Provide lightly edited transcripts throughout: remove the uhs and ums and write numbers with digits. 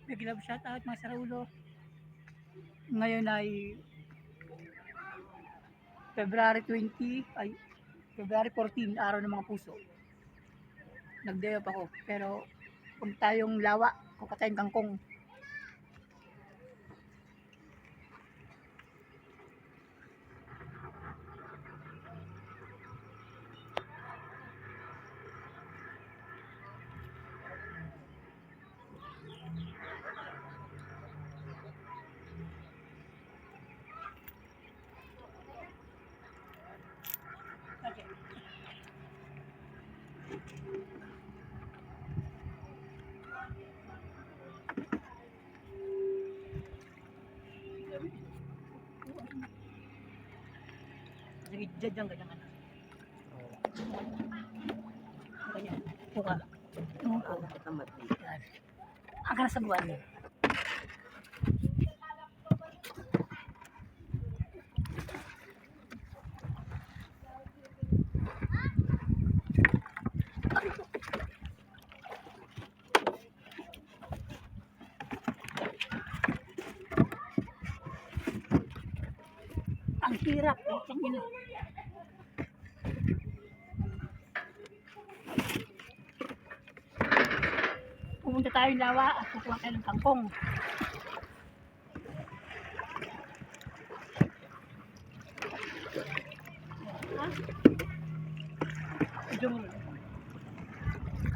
Big love shoutout mga saraulo. Ngayon ay February 20, ay February 14, araw ng mga puso. Nag-day off ako, pero kung tayong lawa, kung katayong kangkong. Sige, dyan ganyan anak. Ganyan. Puka. Ang tamat. Yan. Ang ka sa buwan. Ang hirap. Ang ina. Pupunta tayo ng lawa at kukuha tayo ng kangkong. Medyo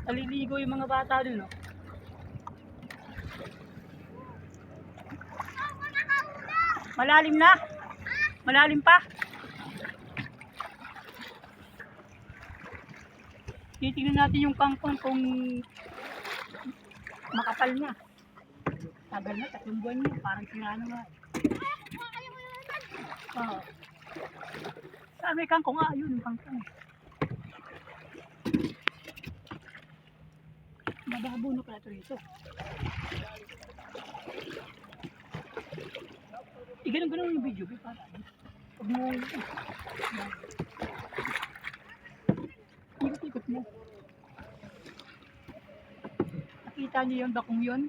naliligo yung mga bata dun, no? Malalim na? Malalim pa? Titingnan natin yung kangkong kung makapal na. Tagal na, 3 buwan niya. Parang sinano nga. Oo. Saan may kangkong? Ah, yun yung kangkong. Mababo na pala ito rito. Ganun yung video. Para pag mo ikot mo. Nakita niyo yung bakong yun?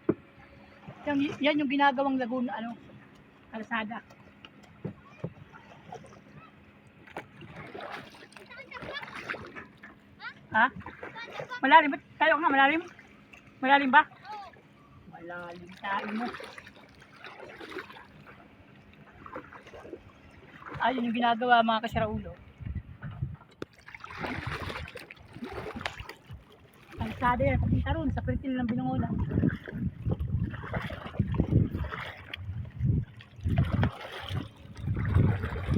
Yan yung ginagawang Laguna, ano, kalsada. Ha? Malalim ba? Tayo nga, malalim? Malalim ba? Malalim tayo mo. Ayun yung ginagawa mga kasaraulo. Kalsada yan, papunta ron sa Printil ng Binangonan.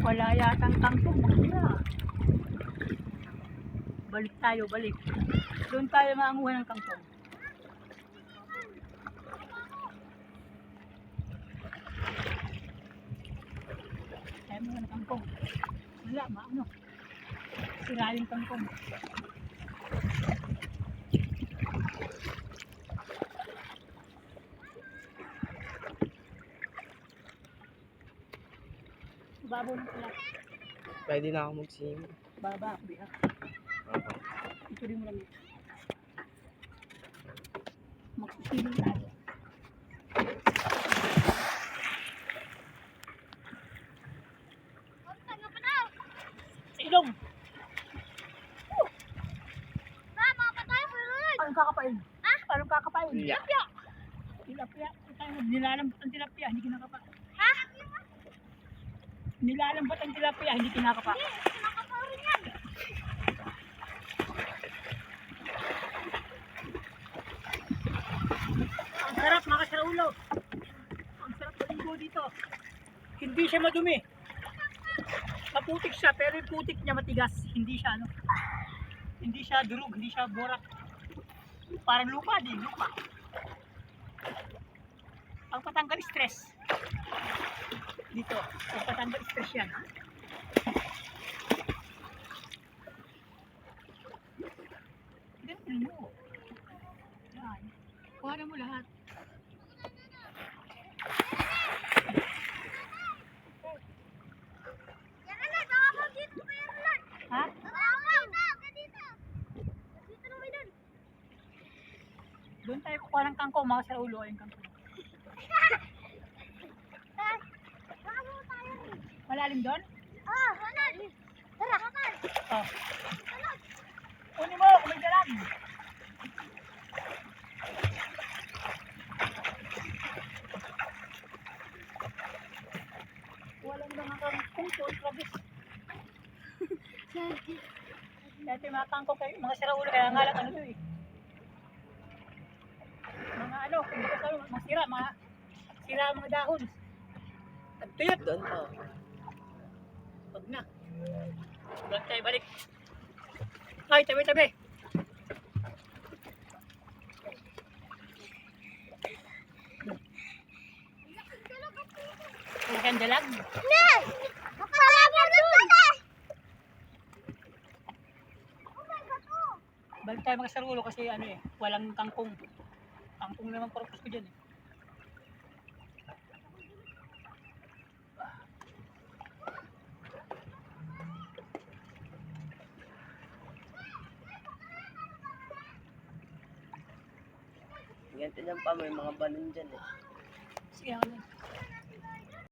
Wala yatang kangkong, makina. Balik tayo, balik. Doon tayo maanguha ng kangkong. Tayo mga ng kangkong. Wala, maano. Sira yung kangkong. Babaw na pala. Pwede na ako mag-sim. Baba, biha. Ito rin mo lang yun. Magsisimil tayo. Sa ilong! Anong kakapain? Ha? Anong kakapain? Tilapia! Tilapia. Nilalambot ang tilapia, hindi kinakapa. Ha? Nilalambot ang tilapia, hindi kinakapa. Kinakapa rin yan. Ang sarap mga kasaraulo. Ang sarap maligo dito. Hindi siya madumi. Maputik siya, pero yung putik niya matigas. Hindi siya ano. Hindi siya durug, hindi siya borak. Parang lupa din, lupa. Ang patanggal stress. Dito, ang patanggal stress yan. Ganun mo. Yan. Kuha na mo lahat. Ha? Doon tayo kukuha ng kangkong, mga saraulo yung kangkong. Malalim doon? Tara. Oh. Kunin mo, kung may dalag. Walang mga kangkong po, trabis. Dati mga kangkong, mga siraulo, kaya nga lang ano to eh. Mga ano, kung baka sa mga sira, mga sira mga dahon. At tuyot. Doon pa. Wag na. Doon tayo balik. Ay, tabi-tabi. Ang dalag. Balik tayo mga sarulo kasi ano eh, walang kangkong. Kangkong naman purpose ko dyan eh. Ganito dyan pa, may mga balon dyan eh. Sige, ako lang.